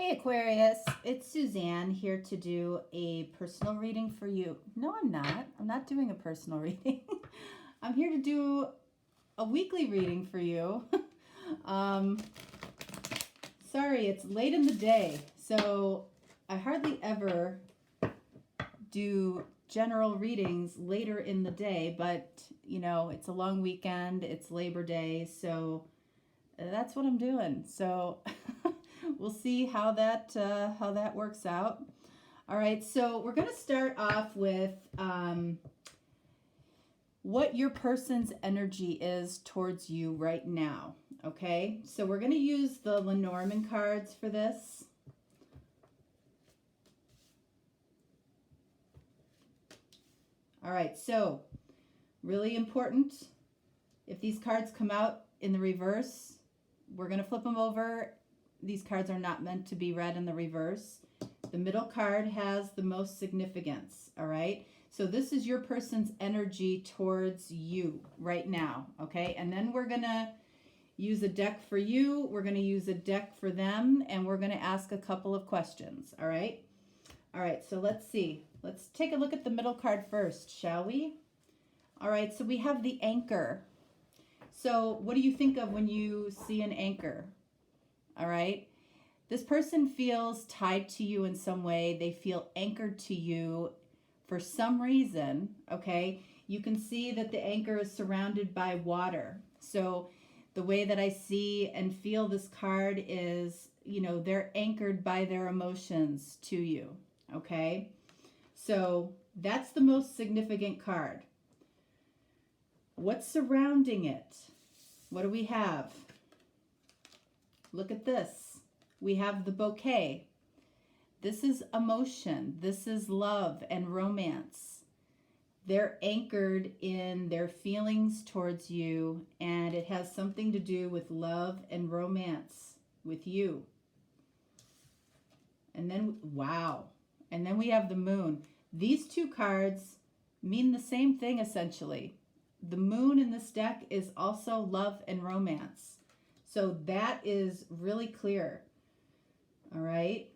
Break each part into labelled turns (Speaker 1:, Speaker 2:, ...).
Speaker 1: Hey Aquarius, it's Suzanne here to do a personal reading for you. No, I'm not. I'm not doing a personal reading. I'm here to do a weekly reading for you. um, sorry, it's late in the day, so I hardly ever do general readings later in the day, but you know, it's a long weekend, it's Labor Day, so that's what I'm doing. So we'll see how that works out. All right, so we're going to start off with what your person's energy is towards you right now. Okay, so we're going to use the Lenormand cards for this. All right, so really important. If these cards come out in the reverse, we're going to flip them over. These cards are not meant to be read in the reverse. The middle card has the most significance, all right? So this is your person's energy towards you right now, okay? And then we're going to use a deck for you. We're going to use a deck for them, and we're going to ask a couple of questions, all right? All right, so let's see. Let's take a look at the middle card first, shall we? All right, so we have the anchor. So what do you think of when you see an anchor? All right. This person feels tied to you in some way. They feel anchored to you for some reason. Okay. You can see that the anchor is surrounded by water. So the way that I see and feel this card is, you know, they're anchored by their emotions to you. Okay. So that's the most significant card. What's surrounding it? What do we have? Look at this. We have the bouquet. This is emotion. This is love and romance. They're anchored in their feelings towards you, and it has something to do with love and romance with you. And then, wow. And then we have the moon. These two cards mean the same thing essentially. The moon in this deck is also love and romance. So that is really clear. All right.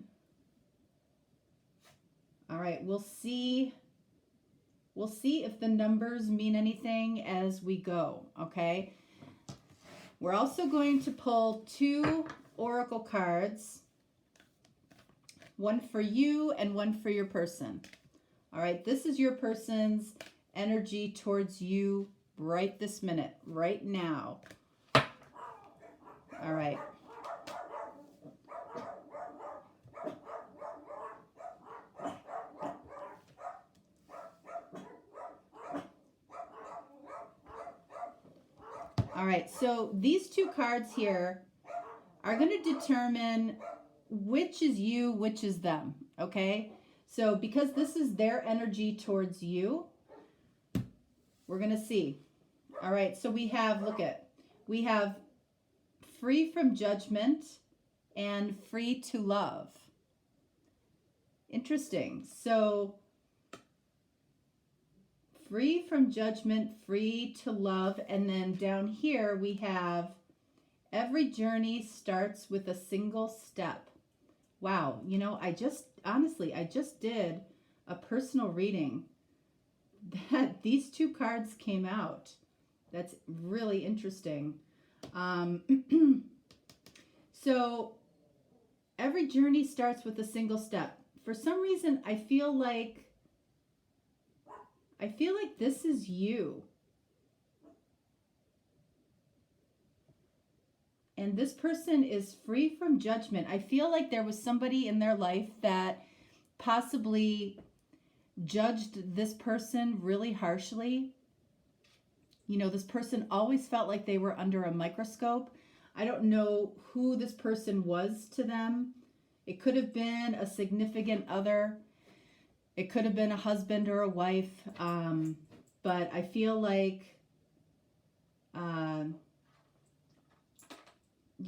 Speaker 1: All right. We'll see if the numbers mean anything as we go. Okay. We're also going to pull two oracle cards, one for you and one for your person. All right. This is your person's energy towards you right this minute, right now. All right. All right, so these two cards here are going to determine which is you, which is them, okay? So because this is their energy towards you, we're going to see. All right, so we have, we have free from judgment and free to love. Interesting. So free from judgment, free to love, and then down here we have every journey starts with a single step. Wow, you know, I just did a personal reading that these two cards came out. That's really interesting. So every journey starts with a single step. For some reason, I feel like this is you. And this person is free from judgment. I feel like there was somebody in their life that possibly judged this person really harshly. You know, this person always felt like they were under a microscope. I don't know who this person was to them. It could have been a significant other. It could have been a husband or a wife. But I feel like, you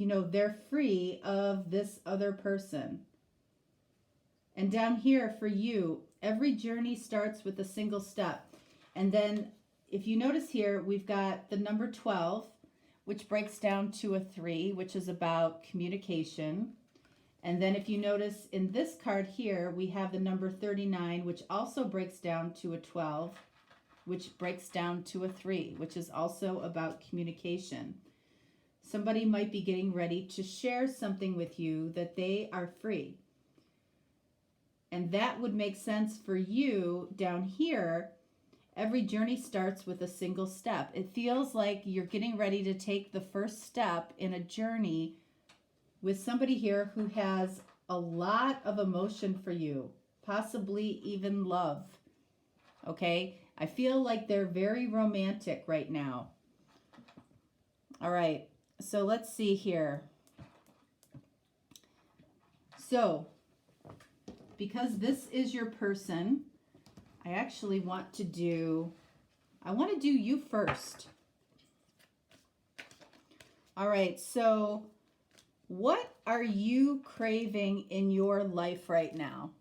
Speaker 1: know, they're free of this other person. And down here for you, every journey starts with a single step. And then if you notice here, we've got the number 12, which breaks down to a 3, which is about communication. And then if you notice in this card here, we have the number 39, which also breaks down to a 12, which breaks down to a 3, which is also about communication. Somebody might be getting ready to share something with you that they are free. And that would make sense for you down here. Every journey starts with a single step. It feels like you're getting ready to take the first step in a journey with somebody here who has a lot of emotion for you, possibly even love. Okay? I feel like they're very romantic right now. All right, so let's see here. So, because this is your person, I actually want to do you first. All right, so what are you craving in your life right now?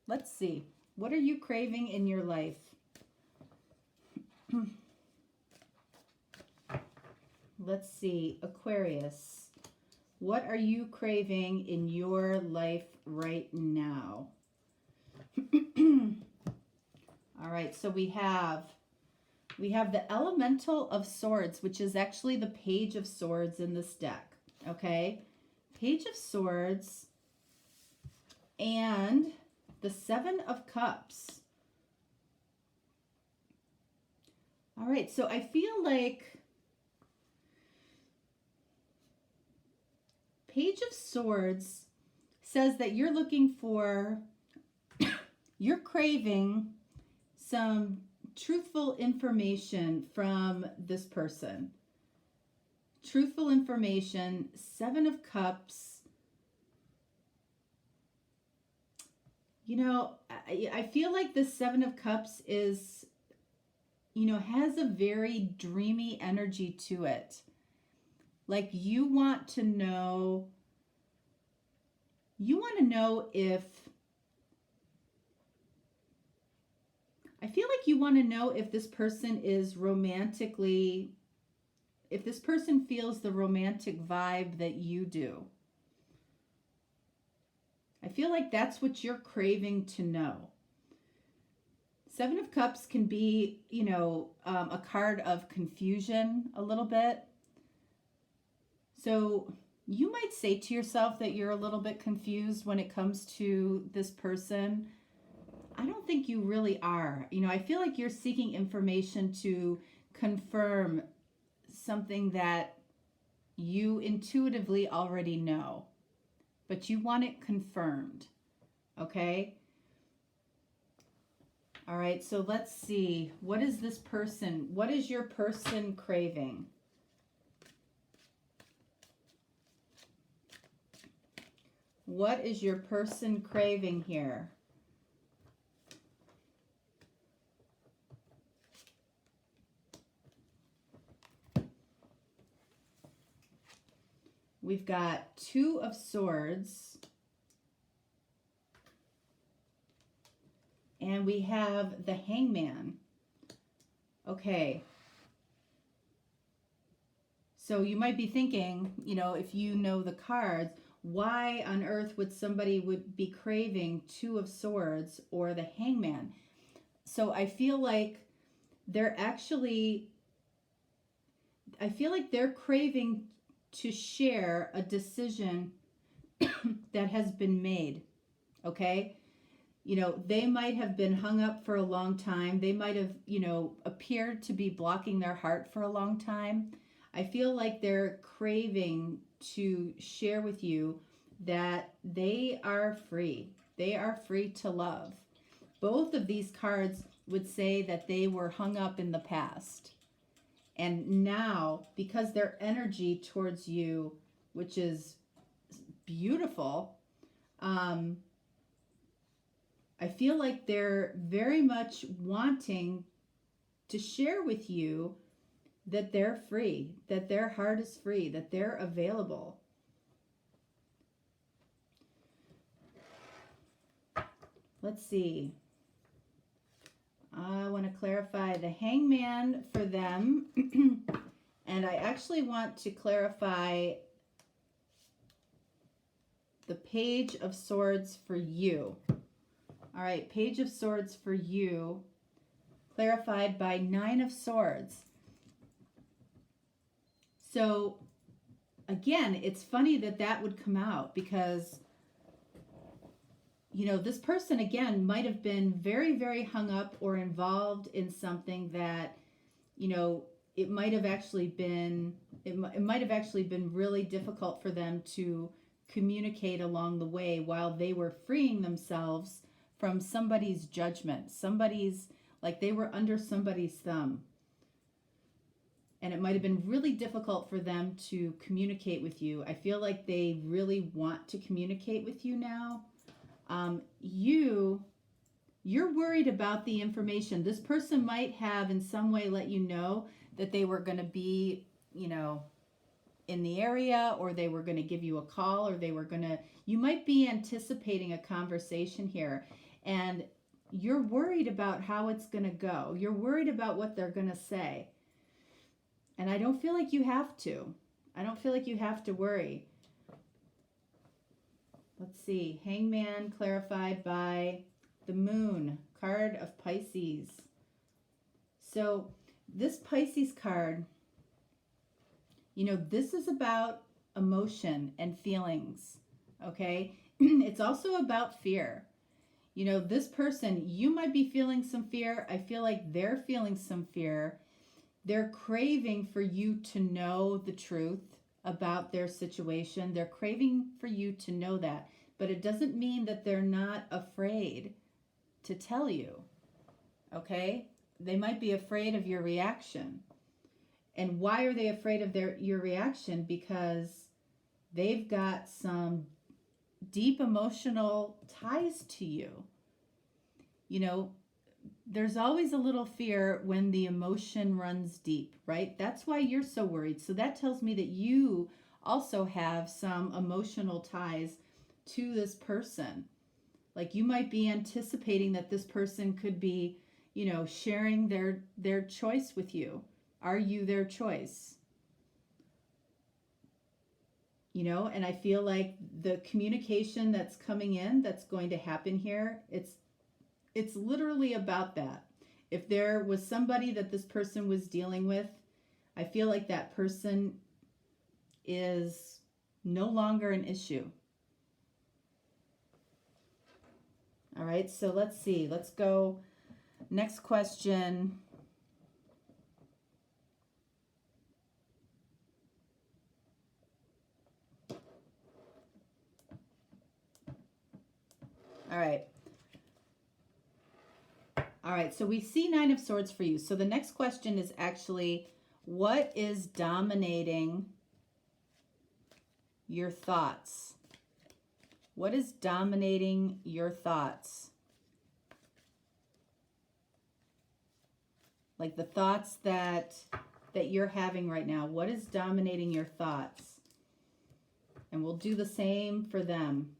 Speaker 1: Let's see. What are you craving in your life? Let's see, Aquarius. What are you craving in your life right now? All right, so we have the Elemental of Swords, which is actually the Page of Swords in this deck, okay? Page of Swords and the Seven of Cups. All right, so I feel like Page of Swords says that you're looking for, you're craving some truthful information from this person. Truthful information, Seven of Cups. You know, I feel like the Seven of Cups is, you know, has a very dreamy energy to it. Like you want to know if, I feel like you want to know if this person is romantically, if this person feels the romantic vibe that you do. I feel like that's what you're craving to know. Seven of Cups can be, you know, a card of confusion a little bit. So you might say to yourself that you're a little bit confused when it comes to this person. I don't think you really are. You know, I feel like you're seeking information to confirm something that you intuitively already know, but you want it confirmed, okay? All right, so let's see. What is this person? What is your person craving? What is your person craving here? We've got Two of Swords. And we have the Hangman. Okay. So you might be thinking, you know, if you know the cards, why on earth would somebody be craving Two of Swords or the Hangman? So I feel like they're craving to share a decision that has been made, okay? You know, they might have been hung up for a long time. They might have, you know, appeared to be blocking their heart for a long time. I feel like they're craving to share with you that they are free. They are free to love. Both of these cards would say that they were hung up in the past. And now, because their energy towards you, which is beautiful, I feel like they're very much wanting to share with you that they're free, that their heart is free, that they're available. Let's see. I want to clarify the Hangman for them. And I actually want to clarify the Page of Swords for you. All right, Page of Swords for you, clarified by 9 of Swords. So again, it's funny that that would come out because, you know, this person again might have been very, very hung up or involved in something that, you know, it might have actually been really difficult for them to communicate along the way while they were freeing themselves from somebody's judgment, like they were under somebody's thumb. And it might have been really difficult for them to communicate with you. I feel like they really want to communicate with you now. You're worried about the information. This person might have in some way let you know that they were going to be, you know, in the area, or they were going to give you a call, or you might be anticipating a conversation here. And you're worried about how it's going to go. You're worried about what they're going to say. And I don't feel like you have to. I don't feel like you have to worry. Let's see. Hangman clarified by the Moon, card of Pisces. So this Pisces card, you know, this is about emotion and feelings, okay? It's also about fear. You know, this person, you might be feeling some fear. I feel like they're feeling some fear. They're craving for you to know the truth about their situation. They're craving for you to know that. But it doesn't mean that they're not afraid to tell you, okay? They might be afraid of your reaction. And why are they afraid of your reaction? Because they've got some deep emotional ties to you. You know, there's always a little fear when the emotion runs deep, right? That's why you're so worried. So that tells me that you also have some emotional ties to this person. Like you might be anticipating that this person could be, you know, sharing their choice with you. Are you their choice? You know, and I feel like the communication that's coming in, that's going to happen here, it's literally about that. If there was somebody that this person was dealing with, I feel like that person is no longer an issue. All right, so let's see. Let's go. Next question. All right. All right, so we see 9 of Swords for you. So the next question is actually, what is dominating your thoughts? What is dominating your thoughts? Like the thoughts that you're having right now. What is dominating your thoughts? And we'll do the same for them.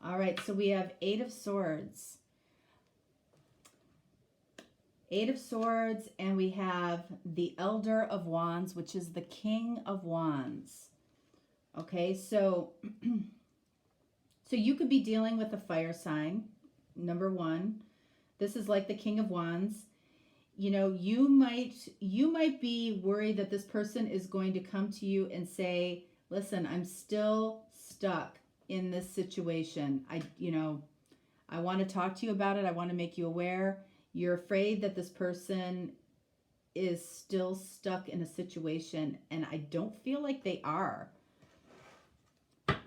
Speaker 1: All right, so we have 8 of Swords. 8 of Swords, and we have the Elder of Wands, which is the King of Wands. Okay, so you could be dealing with a fire sign, number 1. This is like the King of Wands. You know, you might be worried that this person is going to come to you and say, listen, I'm still stuck in this situation. I want to talk to you about it. I want to make you aware. You're afraid that this person is still stuck in a situation, and I don't feel like they are.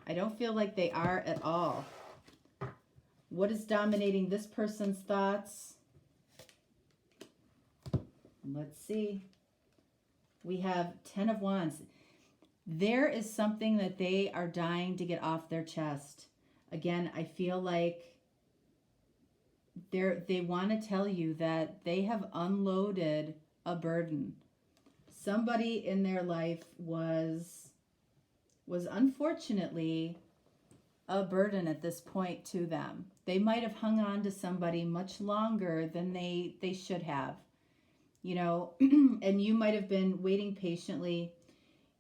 Speaker 1: I don't feel like they are at all. What is dominating this person's thoughts? Let's see. We have 10 of Wands. There is something that they are dying to get off their chest. Again, I feel like they want to tell you that they have unloaded a burden. Somebody in their life was unfortunately a burden at this point to them. They might have hung on to somebody much longer than they should have. you know, and you might have been waiting patiently.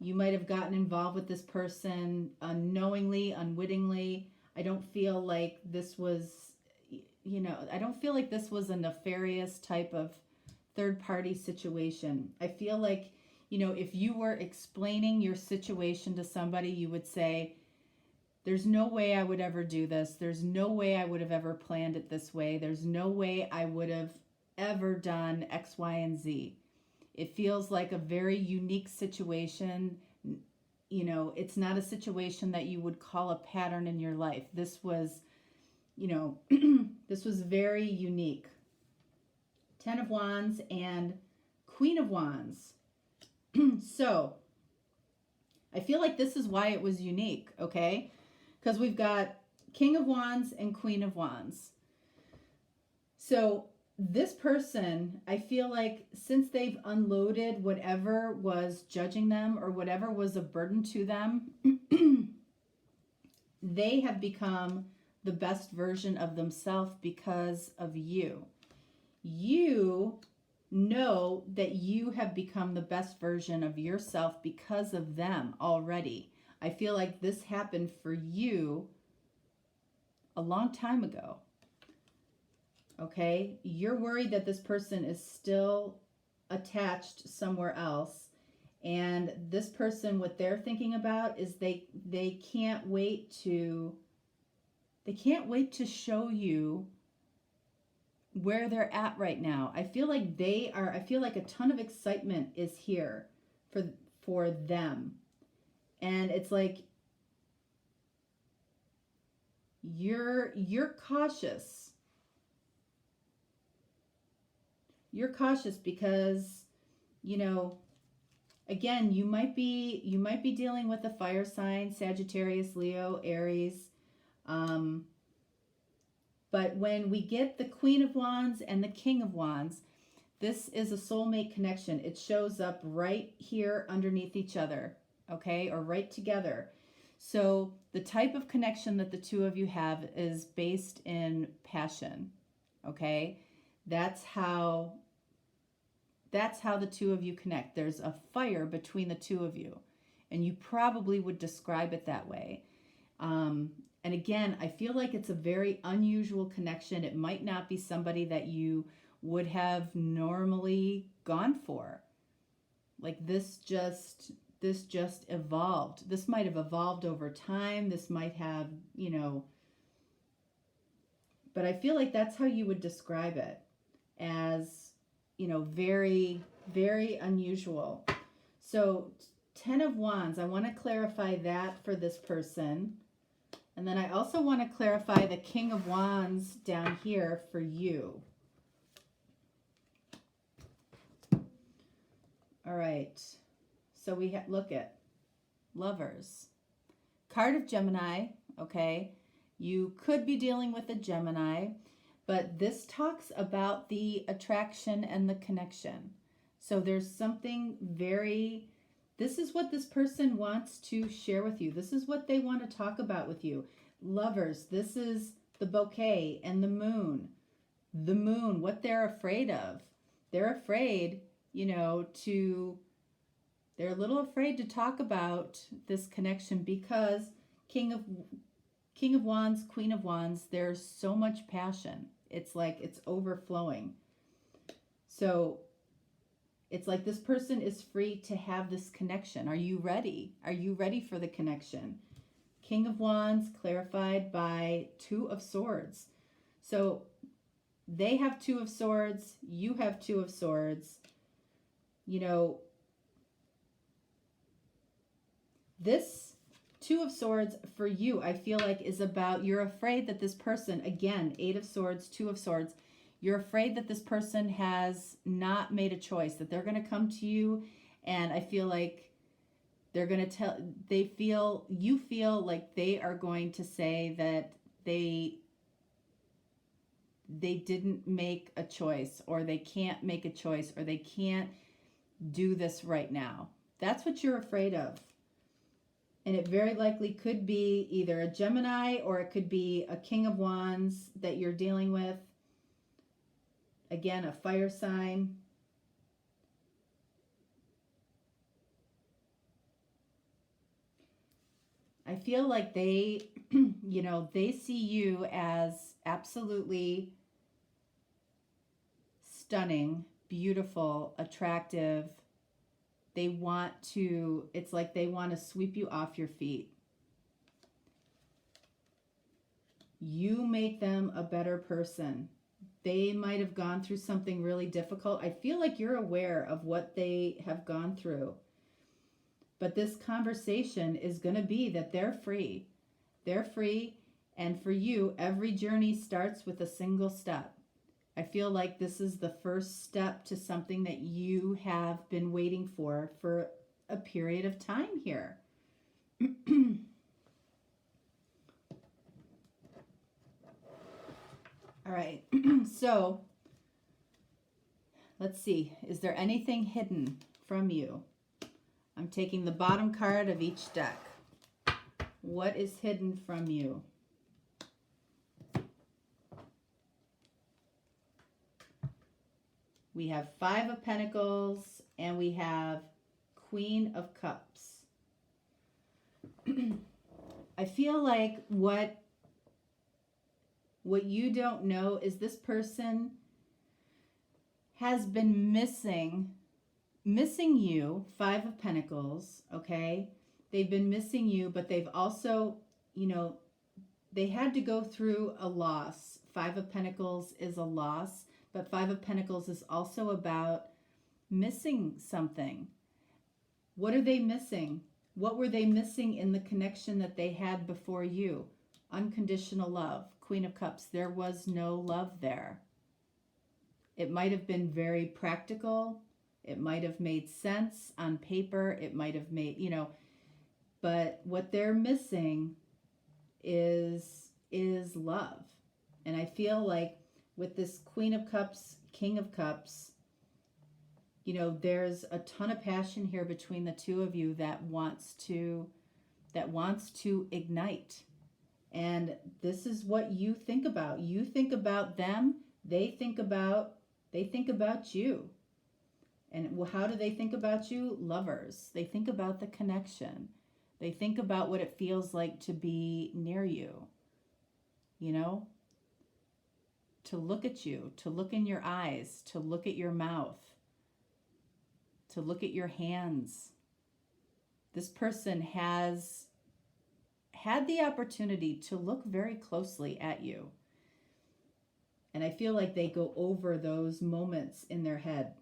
Speaker 1: You might have gotten involved with this person unknowingly, unwittingly. I don't feel like this was, you know, I don't feel like this was a nefarious type of third party situation. I feel like, you know, if you were explaining your situation to somebody, you would say, there's no way I would ever do this. There's no way I would have ever planned it this way. There's no way I would have ever done X, Y, and Z. It feels like a very unique situation. You know, it's not a situation that you would call a pattern in your life. This was, you know, this was very unique. 10 of Wands and Queen of Wands. So, I feel like this is why it was unique, okay? Because we've got King of Wands and Queen of Wands. So, this person, I feel like since they've unloaded whatever was judging them or whatever was a burden to them, they have become the best version of themselves because of you. You know that you have become the best version of yourself because of them already. I feel like this happened for you a long time ago. Okay, you're worried that this person is still attached somewhere else, and this person, what they're thinking about is they can't wait to show you where they're at right now. I feel like I feel like a ton of excitement is here for them, and it's like you're cautious. You're cautious because, you know, again, you might be dealing with a fire sign, Sagittarius, Leo, Aries. But when we get the Queen of Wands and the King of Wands, this is a soulmate connection. It shows up right here underneath each other, okay, or right together. So the type of connection that the two of you have is based in passion, okay? That's how the two of you connect. There's a fire between the two of you, and you probably would describe it that way. And again, I feel like it's a very unusual connection. It might not be somebody that you would have normally gone for. Like this just evolved. This might have evolved over time. This might have, you know, but I feel like that's how you would describe it, as, you know, very, very unusual. So 10 of Wands, I want to clarify that for this person. And then I also want to clarify the King of Wands down here for you. All right. So we look at Lovers. Card of Gemini, okay? You could be dealing with a Gemini, but this talks about the attraction and the connection. So there's something very, this is what this person wants to share with you. This is what they want to talk about with you. Lovers, this is the bouquet and the moon. The moon, what they're afraid of. They're afraid, you know, they're a little afraid to talk about this connection because King of Wands, Queen of Wands, there's so much passion. It's like it's overflowing. So it's like this person is free to have this connection. Are you ready? Are you ready for the connection? King of Wands clarified by Two of Swords. So they have Two of Swords. You have Two of Swords. You know, this Two of Swords for you, I feel like, is about, you're afraid that this person, again, Eight of Swords, Two of Swords, you're afraid that this person has not made a choice, that they're going to come to you, and I feel like they're going to you feel like they are going to say that they didn't make a choice, or they can't make a choice, or they can't do this right now. That's what you're afraid of. And it very likely could be either a Gemini or it could be a King of Wands that you're dealing with. Again, a fire sign. I feel like they, you know, they see you as absolutely stunning, beautiful, attractive. They want to, it's like they want to sweep you off your feet. You make them a better person. They might have gone through something really difficult. I feel like you're aware of what they have gone through. But this conversation is going to be that they're free. They're free. And for you, every journey starts with a single step. I feel like this is the first step to something that you have been waiting for a period of time here. All right. So let's see. Is there anything hidden from you? I'm taking the bottom card of each deck. What is hidden from you? We have 5 of Pentacles and we have Queen of Cups. I feel like what you don't know is this person has been missing you. 5 of Pentacles, okay? They've been missing you, but they've also, you know, they had to go through a loss. 5 of Pentacles is a loss, but 5 of Pentacles is also about missing something. What are they missing? What were they missing in the connection that they had before you? Unconditional love. Queen of Cups, there was no love there. It might have been very practical. It might have made sense on paper. It might have made, you know, but what they're missing is love. And I feel like with this Queen of Cups, King of Cups, you know, there's a ton of passion here between the two of you that wants to ignite. And this is what you think about. You think about them, they think about you. And how do they think about you? Lovers. They think about the connection. They think about what it feels like to be near you. You know? To look at you, to look in your eyes, to look at your mouth, to look at your hands. This person has had the opportunity to look very closely at you. And I feel like they go over those moments in their head.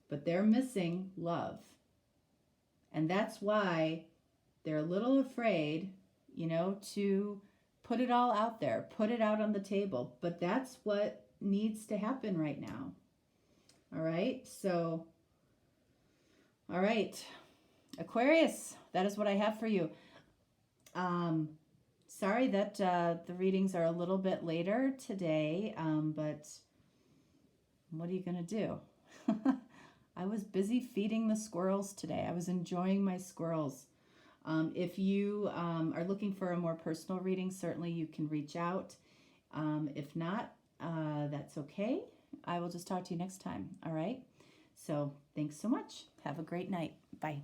Speaker 1: But they're missing love. And that's why they're a little afraid, you know, to put it all out there, put it out on the table. But that's what needs to happen right now. All right. So, all right. Aquarius, that is what I have for you. Sorry that the readings are a little bit later today, but what are you going to do? I was busy feeding the squirrels today. I was enjoying my squirrels. If you are looking for a more personal reading, certainly you can reach out. If not, that's okay. I will just talk to you next time. All right. So thanks so much. Have a great night. Bye.